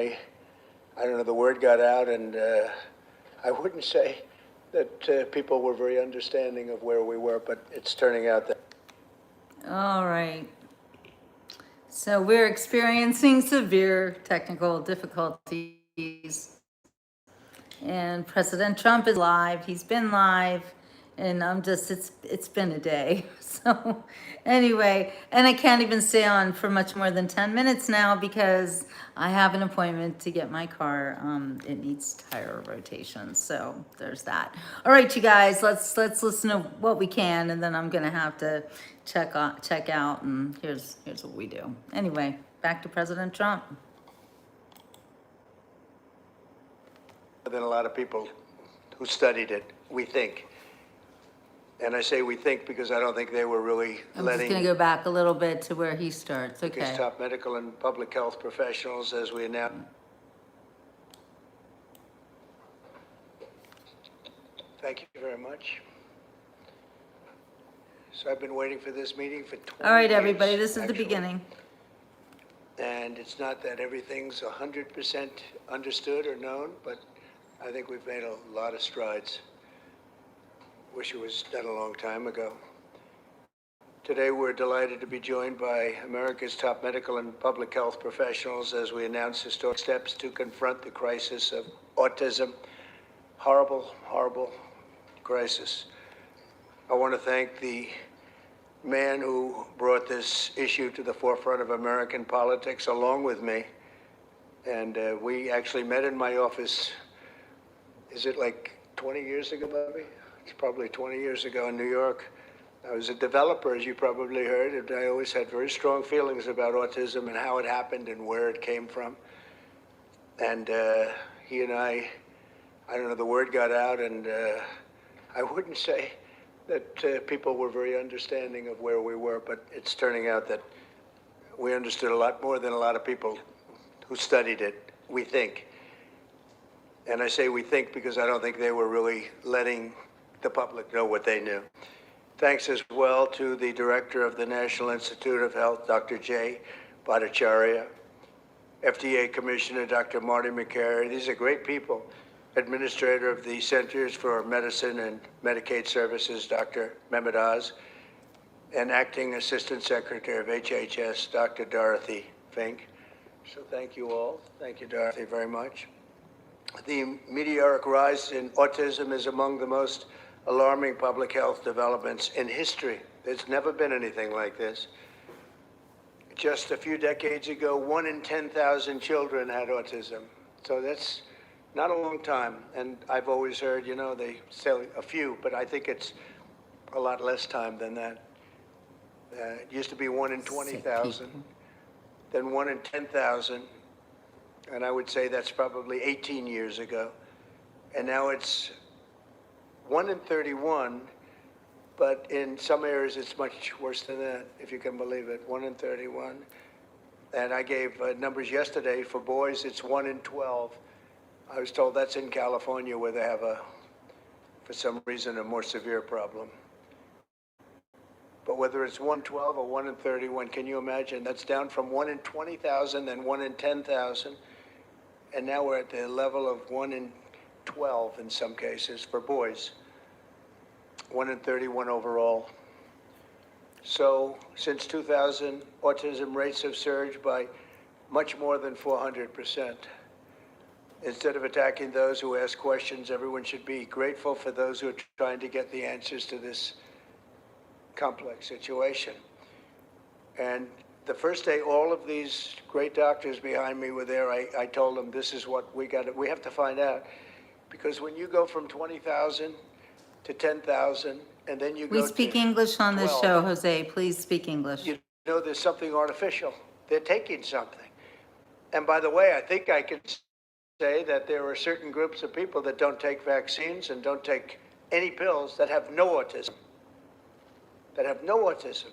I don't know, the word got out, and I wouldn't say that people were very understanding of where we were, but it's turning out that. All right. So we're experiencing severe technical difficulties. And President Trump is live. He's been live. And it's been a day. So anyway, and I can't even stay on for much more than 10 minutes now because I have an appointment to get my car. It needs tire rotation. So there's that. All right, you guys, let's listen to what we can, and then I'm gonna have to check out, and here's what we do. Anyway, back to President Trump. Than a lot of people who studied it, we think. And I say we think because I don't think they were really I'm just gonna go back a little bit to where he starts, okay. Top medical and public health professionals, as we announced. Thank you very much. So I've been waiting for this meeting for 20 years. All right, everybody, this is the beginning. And it's not that everything's 100% understood or known, but I think we've made a lot of strides. Wish it was done a long time ago. Today, we're delighted to be joined by America's top medical and public health professionals as we announce historic steps to confront the crisis of autism. Horrible, horrible crisis. I want to thank the man who brought this issue to the forefront of American politics along with me. And we actually met in my office, is it like 20 years ago, maybe? It's probably 20 years ago in New York. I was a developer, as you probably heard, and I always had very strong feelings about autism and how it happened and where it came from. And he and I don't know, the word got out, and I wouldn't say that people were very understanding of where we were, but it's turning out that we understood a lot more than a lot of people who studied it, we think. And I say we think because I don't think they were really letting the public know what they knew. Thanks as well to the director of the National Institute of Health, Dr. Jay Bhattacharya, FDA Commissioner, Dr. Marty McCary. These are great people. Administrator of the Centers for Medicine and Medicaid Services, Dr. Mehmet Oz, and Acting Assistant Secretary of HHS, Dr. Dorothy Fink. So thank you all. Thank you, Dorothy, very much. The meteoric rise in autism is among the most alarming public health developments in history. There's never been anything like this. Just a few decades ago, 1 in 10,000 children had autism. So that's not a long time. And I've always heard, you know, they say a few, but I think it's a lot less time than that. It used to be 1 in 20,000, then 1 in 10,000. And I would say that's probably 18 years ago. And now it's 1 in 31, but in some areas it's much worse than that, if you can believe it, 1 in 31. And I gave numbers yesterday. For boys, it's 1 in 12. I was told that's in California where they have for some reason, a more severe problem. But whether it's 1 in 12 or 1 in 31, can you imagine? That's down from 1 in 20,000 and 1 in 10,000. And now we're at the level of 1 in 12 in some cases for boys, 1 in 31 overall. So since 2000, autism rates have surged by much more than 400%. Instead of attacking those who ask questions, everyone should be grateful for those who are trying to get the answers to this complex situation. And the first day all of these great doctors behind me were there, I told them this is what we have to find out. Because when you go from 20,000 to 10,000, and then you go to We speak English on this 12, show, Jose. Please speak English. you know there's something artificial. They're taking something. And by the way, I think I can say that there are certain groups of people that don't take vaccines and don't take any pills that have no autism. That have no autism.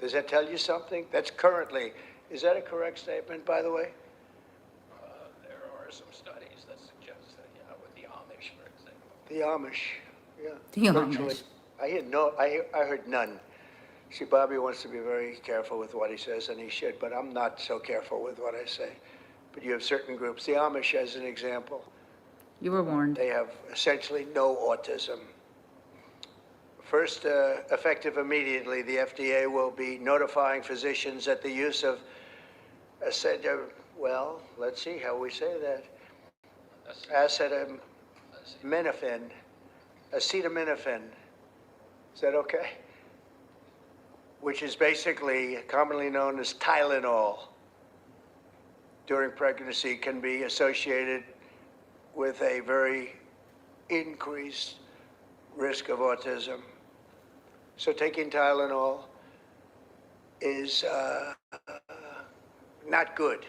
Does that tell you something? That's currently, is that a correct statement, by the way? There are some studies that suggest that, yeah, with the Amish, for example. The Amish, yeah. The Virtually. Amish. I heard none. See, Bobby wants to be very careful with what he says, and he should, but I'm not so careful with what I say. but you have certain groups. The Amish, as an example, You were warned. they have essentially no autism. First, effective immediately, the FDA will be notifying physicians that the use of well, let's see how we say that. Acetaminophen. Acetaminophen. Is that okay? Which is basically commonly known as Tylenol during pregnancy, can be associated with a very increased risk of autism. So taking Tylenol is not good.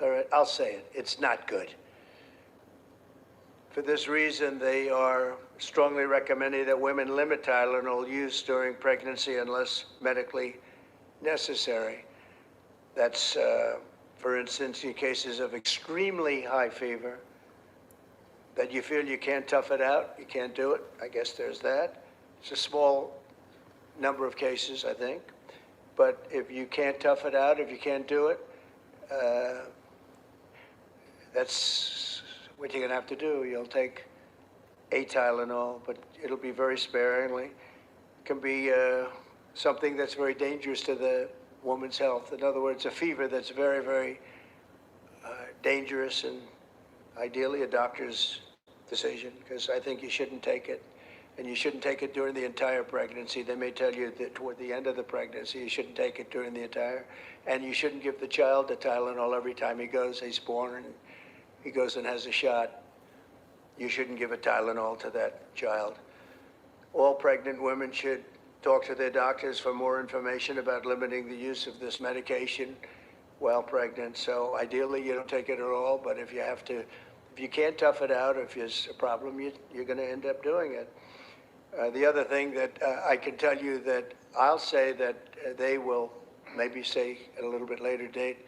All right, I'll say it. It's not good. For this reason, they are strongly recommending that women limit Tylenol use during pregnancy unless medically necessary. That's, for instance, in cases of extremely high fever, that you feel you can't tough it out, you can't do it. I guess there's that. It's a small number of cases, I think. But if you can't tough it out, if you can't do it, that's what you're going to have to do. You'll take a Tylenol, but it'll be very sparingly. It can be something that's very dangerous to the woman's health. In other words, a fever that's very, very dangerous, and ideally a doctor's decision, because I think you shouldn't take it. And you shouldn't take it during the entire pregnancy. They may tell you that toward the end of the pregnancy, you shouldn't take it during the entire, and you shouldn't give the child the Tylenol every time he's born and he goes and has a shot. You shouldn't give a Tylenol to that child. All pregnant women should talk to their doctors for more information about limiting the use of this medication while pregnant. So ideally, you don't take it at all, but if you have to, if you can't tough it out, if there's a problem, you're going to end up doing it. The other thing that I can tell you that I'll say that they will maybe say at a little bit later date,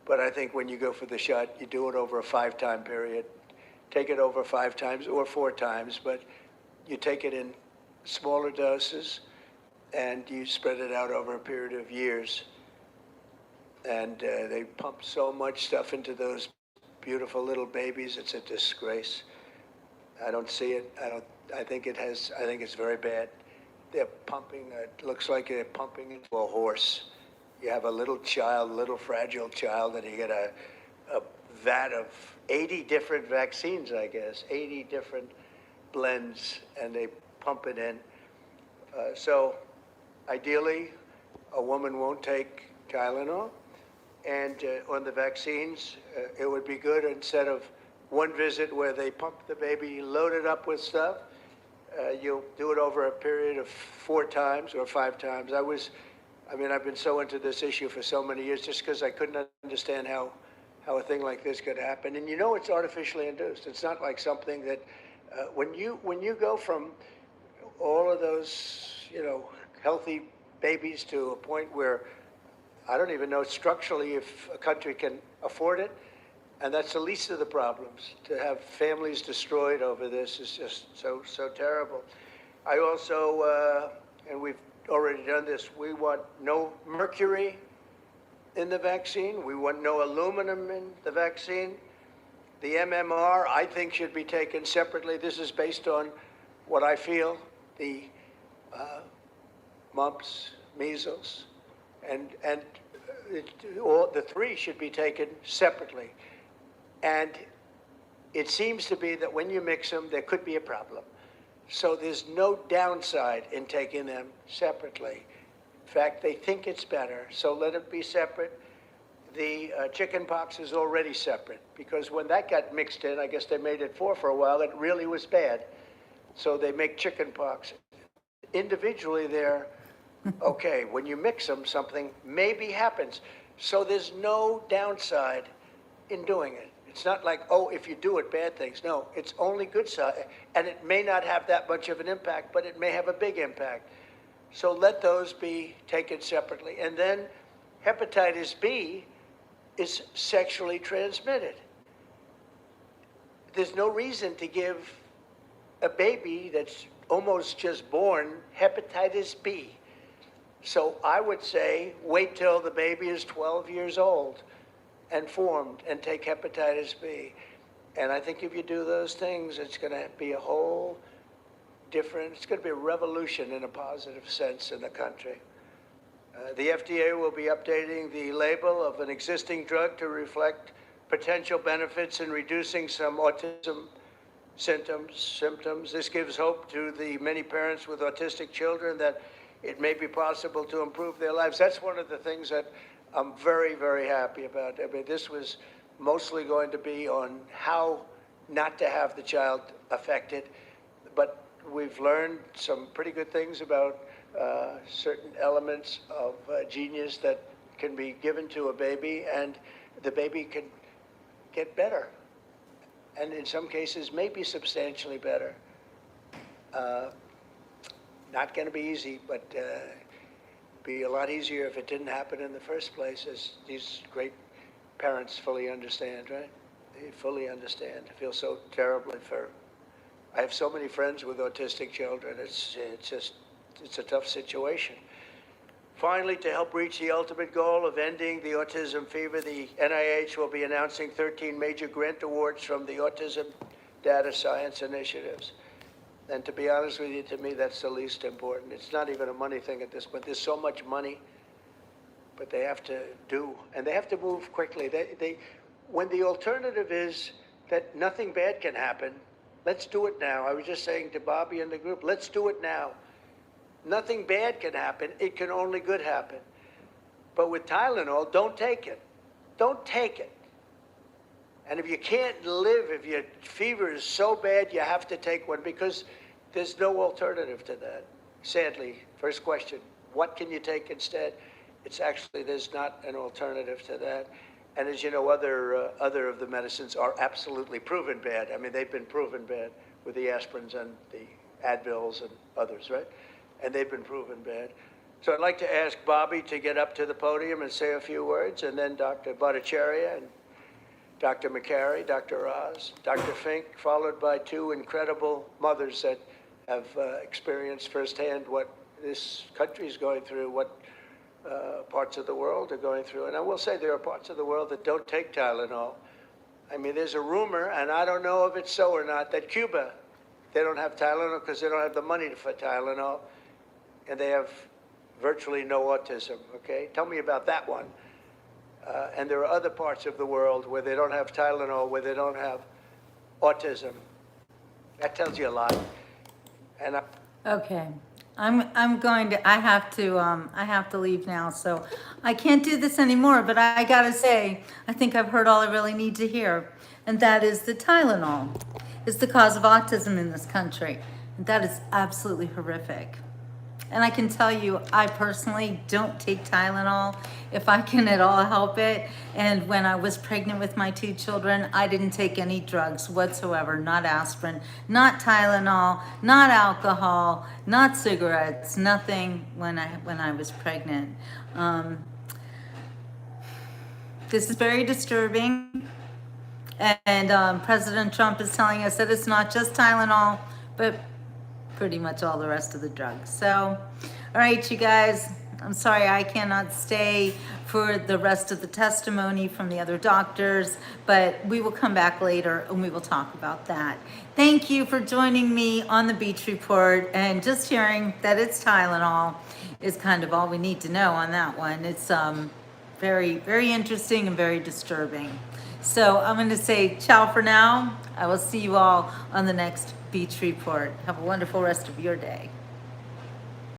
but I think when you go for the shot, you do it over a 5-time period. Take it over 5 times or 4 times, but you take it in smaller doses and you spread it out over a period of years. And they pump so much stuff into those beautiful little babies, it's a disgrace. I don't see it. I think it's very bad. They're pumping, it looks like they're pumping into a horse. You have a little child, little fragile child, and you get a vat of 80 different vaccines, I guess, 80 different blends, and they pump it in. So ideally, a woman won't take Tylenol. And on the vaccines, it would be good, instead of one visit where they pump the baby, load it up with stuff, you'll do it over a period of 4 times or 5 times. I've been so into this issue for so many years just because I couldn't understand how a thing like this could happen. And it's artificially induced. It's not like something that, when you go from all of those, healthy babies to a point where I don't even know structurally if a country can afford it, and that's the least of the problems. To have families destroyed over this is just so terrible. I also, and we've already done this, we want no mercury in the vaccine. We want no aluminum in the vaccine. The MMR, I think, should be taken separately. This is based on what I feel, the mumps, measles, and all the 3 should be taken separately. And it seems to be that when you mix them, there could be a problem. So there's no downside in taking them separately. In fact, they think it's better, so let it be separate. The chicken pox is already separate, because when that got mixed in, I guess they made it 4 for a while, it really was bad. So they make chicken pox. Individually, they're okay. When you mix them, something maybe happens. So there's no downside in doing it. It's not like, if you do it, bad things. No, it's only good side. And it may not have that much of an impact, but it may have a big impact. So let those be taken separately. And then hepatitis B is sexually transmitted. There's no reason to give a baby that's almost just born hepatitis B. So I would say wait till the baby is 12 years old and formed and take hepatitis B. And I think if you do those things, it's going to be a whole different, it's going to be a revolution in a positive sense in the country. The FDA will be updating the label of an existing drug to reflect potential benefits in reducing some autism symptoms. This gives hope to the many parents with autistic children that it may be possible to improve their lives. That's one of the things that I'm very, very happy about. I mean, this was mostly going to be on how not to have the child affected, but we've learned some pretty good things about certain elements of genius that can be given to a baby, and the baby can get better, and in some cases maybe substantially better. Not going to be easy, but be a lot easier if it didn't happen in the first place, as these great parents fully understand, right? They fully understand. I feel so terribly for, I have so many friends with autistic children. It's a tough situation. Finally, to help reach the ultimate goal of ending the autism fever, the NIH will be announcing 13 major grant awards from the Autism Data Science Initiatives. And to be honest with you, to me, that's the least important. It's not even a money thing at this point. There's so much money, but they have to do, and they have to move quickly. When the alternative is that nothing bad can happen, let's do it now. I was just saying to Bobby and the group, let's do it now. Nothing bad can happen. It can only good happen. But with Tylenol, don't take it. Don't take it. And if you can't live, if your fever is so bad, you have to take one, because there's no alternative to that. Sadly, first question, what can you take instead? It's actually, there's not an alternative to that. And as you know, other of the medicines are absolutely proven bad. I mean, they've been proven bad with the aspirins and the Advils and others, right? And they've been proven bad. So I'd like to ask Bobby to get up to the podium and say a few words, and then Dr. Bhattacharya and Dr. McCary, Dr. Oz, Dr. Fink, followed by two incredible mothers that have experienced firsthand what this country is going through, what parts of the world are going through. And I will say there are parts of the world that don't take Tylenol. I mean, there's a rumor, and I don't know if it's so or not, that Cuba, they don't have Tylenol because they don't have the money for Tylenol, and they have virtually no autism, okay? Tell me about that one. And there are other parts of the world where they don't have Tylenol, where they don't have autism. That tells you a lot. And Okay, I'm going to, I have to leave now, so I can't do this anymore, but I gotta say, I think I've heard all I really need to hear, and that is that Tylenol is the cause of autism in this country. And that is absolutely horrific. And I can tell you, I personally don't take Tylenol if I can at all help it. And when I was pregnant with my two children, I didn't take any drugs whatsoever, not aspirin, not Tylenol, not alcohol, not cigarettes, nothing when I was pregnant. This is very disturbing. And President Trump is telling us that it's not just Tylenol, but pretty much all the rest of the drugs. So, all right, you guys, I'm sorry I cannot stay for the rest of the testimony from the other doctors, but we will come back later and we will talk about that. Thank you for joining me on the Beach Report, and just hearing that it's Tylenol is kind of all we need to know on that one. It's very, very interesting and very disturbing. So I'm going to say ciao for now. I will see you all on the next Beach Report. Have a wonderful rest of your day.